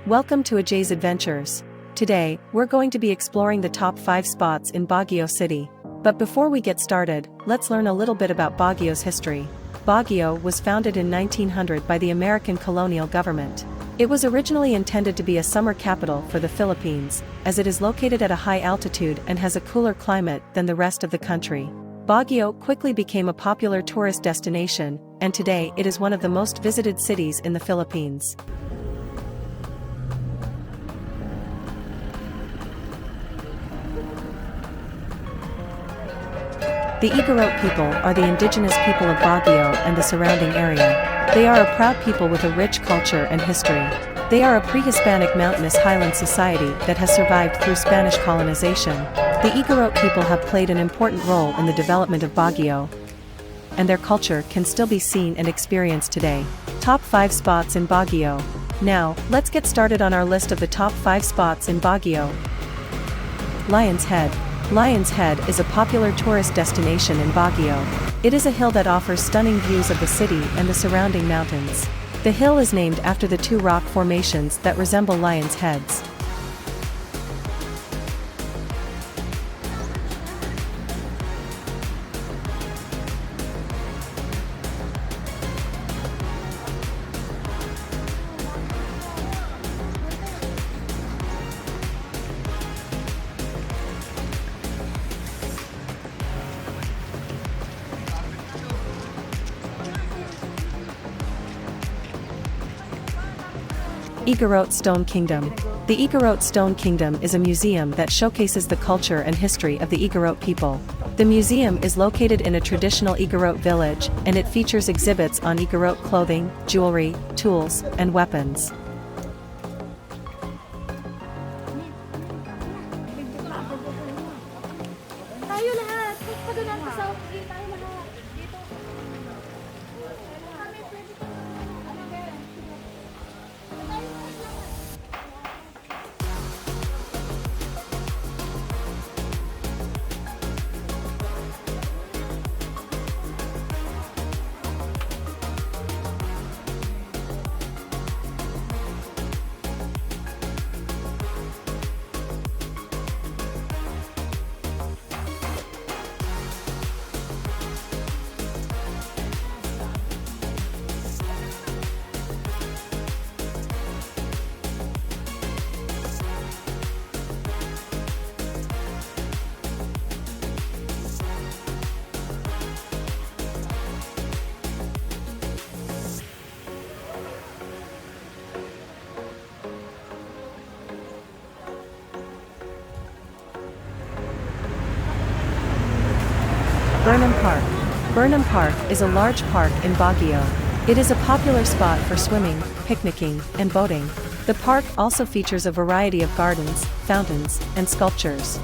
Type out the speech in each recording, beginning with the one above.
Welcome to Ejay's Adventures. Today, we're going to be exploring the top 5 spots in Baguio City. But before we get started, let's learn a little bit about Baguio's history. Baguio was founded in 1900 by the American colonial government. It was originally intended to be a summer capital for the Philippines, as it is located at a high altitude and has a cooler climate than the rest of the country. Baguio quickly became a popular tourist destination, and today it is one of the most visited cities in the Philippines. The Igorot people are the indigenous people of Baguio and the surrounding area. They are a proud people with a rich culture and history. They are a pre-Hispanic mountainous highland society that has survived through Spanish colonization. The Igorot people have played an important role in the development of Baguio, and their culture can still be seen and experienced today. Top 5 spots in Baguio. Now, let's get started on our list of the top 5 spots in Baguio. Lion's Head. Lion's Head is a popular tourist destination in Baguio. It is a hill that offers stunning views of the city and the surrounding mountains. The hill is named after the 2 rock formations that resemble lions' heads. Igorot Stone Kingdom. The Igorot Stone Kingdom is a museum that showcases the culture and history of the Igorot people. The museum is located in a traditional Igorot village, and it features exhibits on Igorot clothing, jewelry, tools, and weapons. Burnham Park. Burnham Park is a large park in Baguio. It is a popular spot for swimming, picnicking, and boating. The park also features a variety of gardens, fountains, and sculptures.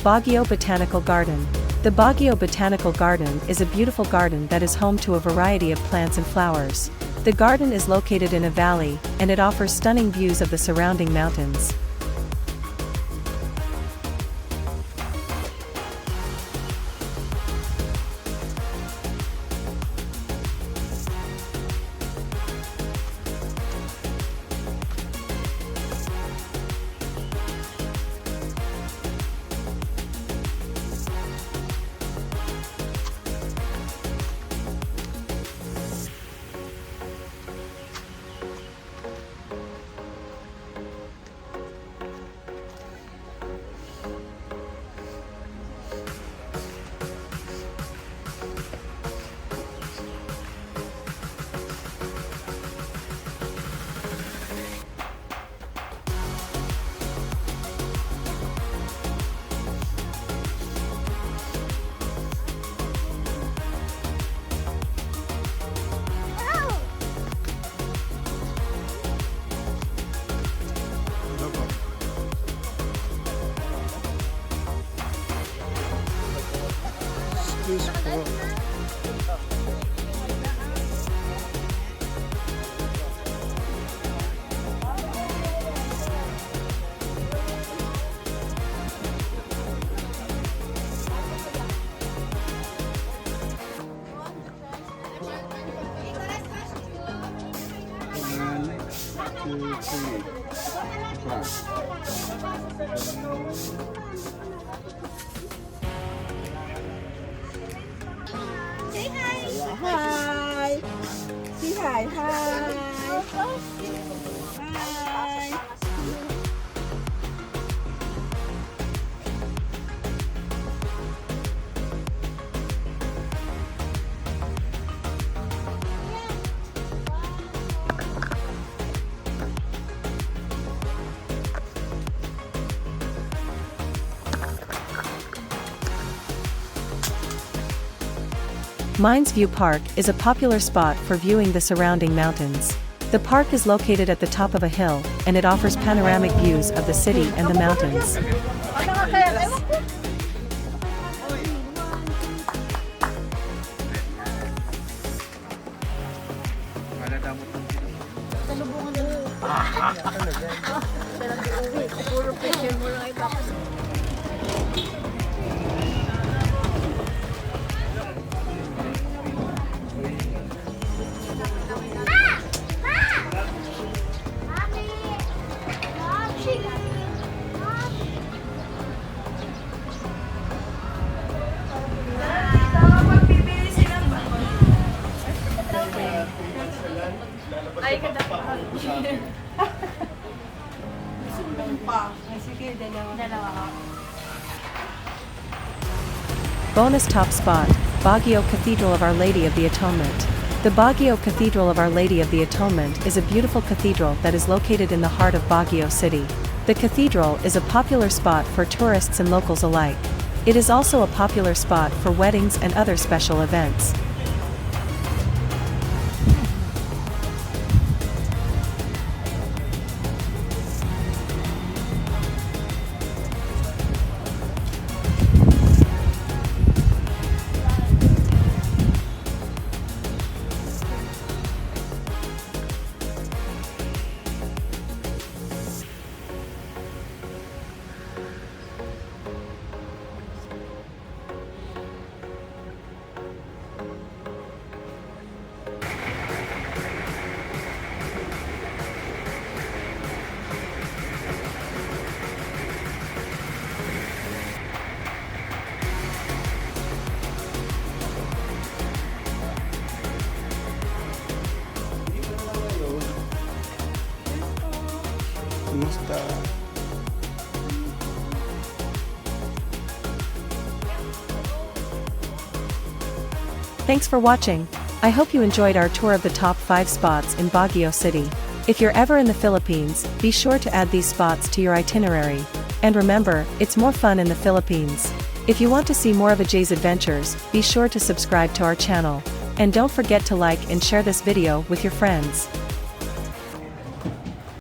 Baguio Botanical Garden. The Baguio Botanical Garden is a beautiful garden that is home to a variety of plants and flowers. The garden is located in a valley, and it offers stunning views of the surrounding mountains. Hi. Say hi. Hi. Hi. Mines View Park is a popular spot for viewing the surrounding mountains. The park is located at the top of a hill, and it offers panoramic views of the city and the mountains. Ay, ganda pa. Sige, dalawa. Bonus top spot, Baguio Cathedral of Our Lady of the Atonement. The Baguio Cathedral of Our Lady of the Atonement is a beautiful cathedral that is located in the heart of Baguio City. The cathedral is a popular spot for tourists and locals alike. It is also a popular spot for weddings and other special events. Kumusta? Thanks for watching. I hope you enjoyed our tour of the top 5 spots in Baguio City. If you're ever in the Philippines, be sure to add these spots to your itinerary. And remember, it's more fun in the Philippines. If you want to see more of Ejay's adventures, be sure to subscribe to our channel. And don't forget to like and share this video with your friends.